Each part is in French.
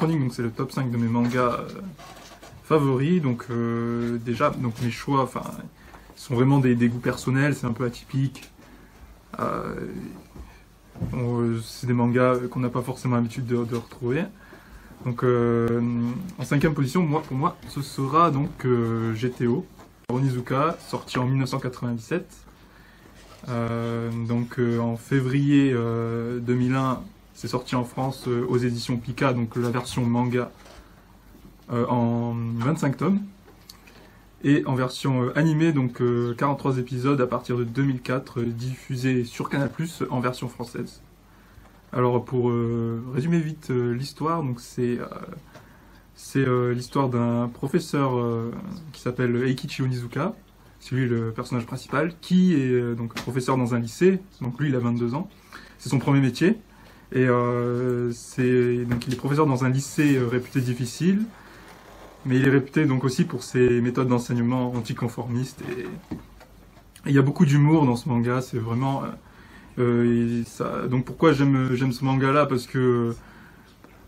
Chronique, donc c'est le top 5 de mes mangas favoris. Donc déjà, donc mes choix, enfin, sont vraiment des goûts personnels, c'est un peu atypique. C'est des mangas qu'on n'a pas forcément l'habitude de retrouver. Donc en 5e position, pour moi, ce sera donc GTO, Onizuka, sorti en 1997. En février 2001, c'est sorti en France aux éditions Pika, donc la version manga en 25 tomes. Et en version animée, donc 43 épisodes à partir de 2004, diffusés sur Canal+, en version française. Alors pour résumer vite l'histoire, donc c'est l'histoire d'un professeur qui s'appelle Eikichi Onizuka, c'est lui le personnage principal, qui est donc professeur dans un lycée, donc lui il a 22 ans, c'est son premier métier, et donc il est professeur dans un lycée réputé difficile, mais il est réputé donc aussi pour ses méthodes d'enseignement anticonformistes, et il y a beaucoup d'humour dans ce manga, c'est vraiment... donc pourquoi j'aime ce manga-là, parce que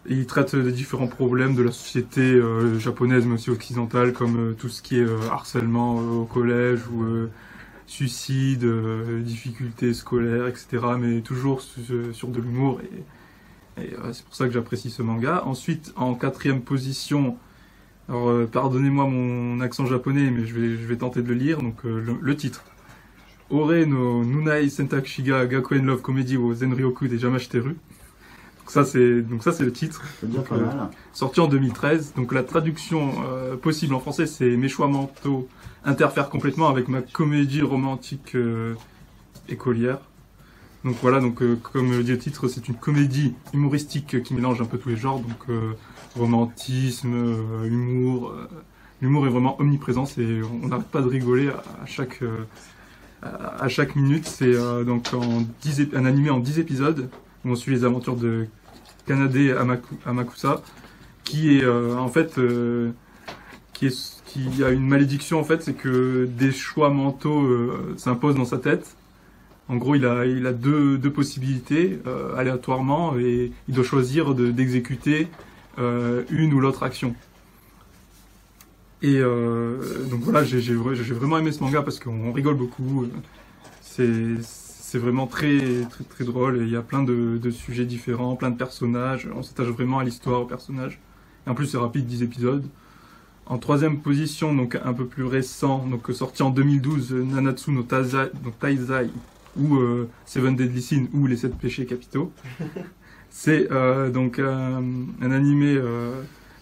il traite des différents problèmes de la société japonaise, mais aussi occidentale, comme tout ce qui est harcèlement au collège, ou suicide, difficultés scolaires, etc. Mais toujours sur de l'humour, et c'est pour ça que j'apprécie ce manga. Ensuite, en 4e position, alors pardonnez-moi mon accent japonais, mais je vais tenter de le lire, donc le titre. Ore no Nunai Sentakushi ga Gakuen Love Comedy wo Zenryoku de Jamashiteru. Donc ça c'est le titre. Donc, sorti en 2013. Donc la traduction possible en français, c'est mes choix mentaux interfèrent complètement avec ma comédie romantique écolière. Donc voilà, comme le dit le titre, c'est une comédie humoristique qui mélange un peu tous les genres, donc romantisme, humour. L'humour est vraiment omniprésent, on n'arrête pas de rigoler à chaque minute. C'est donc un animé en 10 épisodes où on suit les aventures de Kanade Amakusa, qui est qui a une malédiction en fait, c'est que des choix mentaux s'imposent dans sa tête. En gros, il a deux possibilités aléatoirement, et il doit choisir d'exécuter une ou l'autre action. Et donc voilà, j'ai vraiment aimé ce manga parce qu'on rigole beaucoup. C'est vraiment très drôle, et il y a plein de sujets différents, plein de personnages. On s'attache vraiment à l'histoire, aux personnages. Et en plus, c'est rapide, 10 épisodes. En 3e position, donc un peu plus récent, donc sorti en 2012, Nanatsu no Taizai, ou Seven Deadly Sins, ou Les 7 péchés capitaux. C'est donc un animé,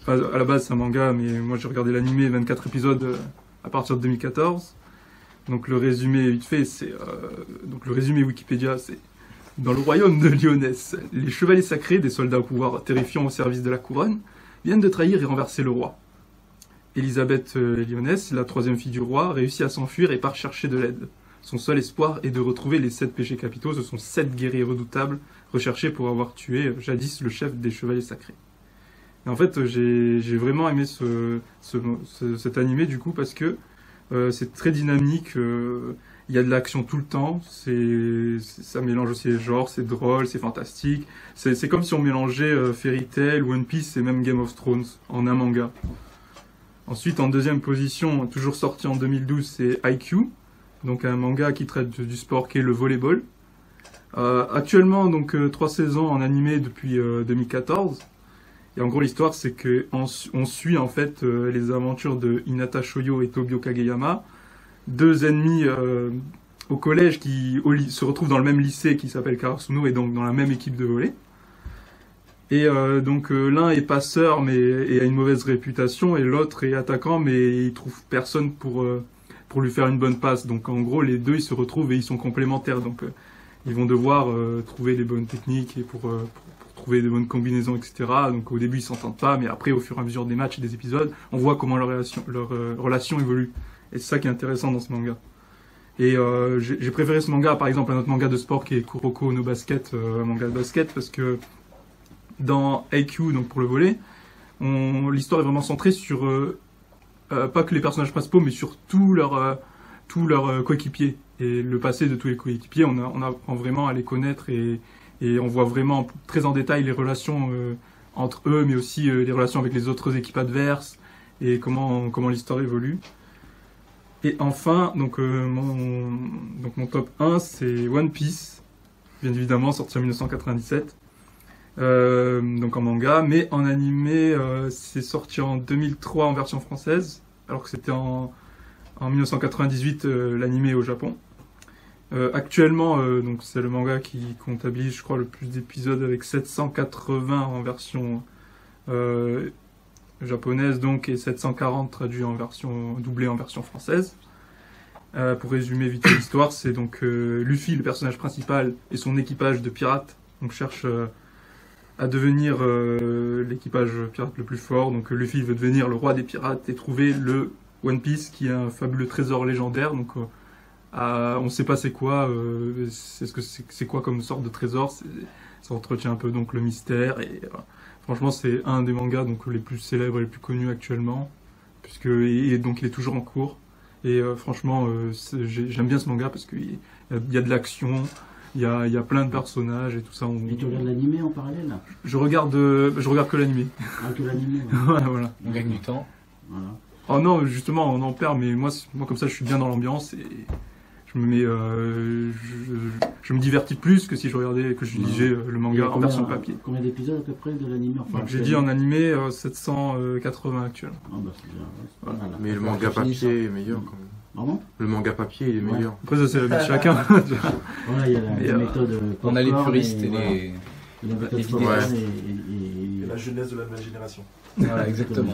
à la base c'est un manga, mais moi j'ai regardé l'animé, 24 épisodes à partir de 2014. Donc le résumé vite fait, donc le résumé Wikipédia, c'est: dans le royaume de Lyonesse, les chevaliers sacrés, des soldats au pouvoir terrifiant au service de la couronne, viennent de trahir et renverser le roi. Elisabeth Lyonesse, la 3e fille du roi, réussit à s'enfuir et part chercher de l'aide. Son seul espoir est de retrouver les 7 péchés capitaux. Ce sont 7 guerriers redoutables recherchés pour avoir tué jadis le chef des chevaliers sacrés. Et en fait, j'ai vraiment aimé cet animé du coup, parce que c'est très dynamique, il y a de l'action tout le temps, ça mélange aussi les genres, c'est drôle, c'est fantastique. C'est comme si on mélangeait Fairy Tail, One Piece et même Game of Thrones en un manga. Ensuite, en 2e position, toujours sorti en 2012, c'est Haikyuu. Donc un manga qui traite du sport qui est le volleyball. Actuellement, donc 3 saisons en animé depuis 2014. Et en gros, l'histoire, c'est qu'on suit en fait les aventures de Hinata Shoyo et Tobio Kageyama, 2 ennemis au collège qui se retrouvent dans le même lycée qui s'appelle Karasuno, et donc dans la même équipe de volley. Et donc l'un est passeur et a une mauvaise réputation, et l'autre est attaquant, mais il trouve personne pour lui faire une bonne passe. Donc en gros, les deux ils se retrouvent et ils sont complémentaires. Donc ils vont devoir trouver les bonnes techniques et pour trouver des bonnes combinaisons, etc. Donc au début ils s'entendent pas, mais après au fur et à mesure des matchs et des épisodes, on voit comment leur relation évolue. Et c'est ça qui est intéressant dans ce manga. Et j'ai préféré ce manga par exemple à notre manga de sport qui est Kuroko no Basket, un manga de basket, parce que dans Haikyuu, donc pour le volley, l'histoire est vraiment centrée sur pas que les personnages principaux, mais sur tous leurs coéquipiers. Et le passé de tous les coéquipiers, on apprend vraiment à les connaître, et on voit vraiment très en détail les relations entre eux, mais aussi les relations avec les autres équipes adverses et comment l'histoire évolue. Et enfin, donc mon top 1, c'est One Piece, bien évidemment, sorti en 1997, donc en manga, mais en animé, c'est sorti en 2003 en version française, alors que c'était en 1998 l'animé au Japon. Actuellement, donc c'est le manga qui comptabilise, je crois, le plus d'épisodes avec 780 en version japonaise, donc, et 740 traduits en version doublée en version française. Pour résumer vite l'histoire, c'est donc Luffy, le personnage principal, et son équipage de pirates, donc cherchent à devenir l'équipage pirate le plus fort. Donc Luffy veut devenir le roi des pirates et trouver le One Piece, qui est un fabuleux trésor légendaire. Donc on ne sait pas c'est quoi, c'est quoi comme sorte de trésor. Ça entretient un peu donc le mystère et franchement c'est un des mangas donc les plus célèbres et les plus connus actuellement, et donc il est toujours en cours. Et franchement j'aime bien ce manga parce qu'il y a de l'action, il y a plein de personnages et tout ça. Et tu regardes l'animé en parallèle? Je regarde que l'animé. Ah, que l'animé, ouais, voilà. On gagne du temps. Voilà. Oh non, justement, on en perd, mais moi comme ça, je suis bien dans l'ambiance et je me mets, je me divertis plus que si je regardais, que je lisais le manga en version papier. Combien d'épisodes à peu près de l'animé? Enfin, j'ai dit en animé 780 actuellement. Ah bah c'est bien, ouais, c'est pas mal, hein. Mais le manga papier est meilleur quand même. Pardon? Le manga papier il est meilleur. Après ça c'est l'habit de chacun. Voilà, il y a la méthode. On a les popcorn puristes et voilà. les La méthode vidéos. popcorn Ouais. et Et la jeunesse de la nouvelle génération. Voilà, exactement.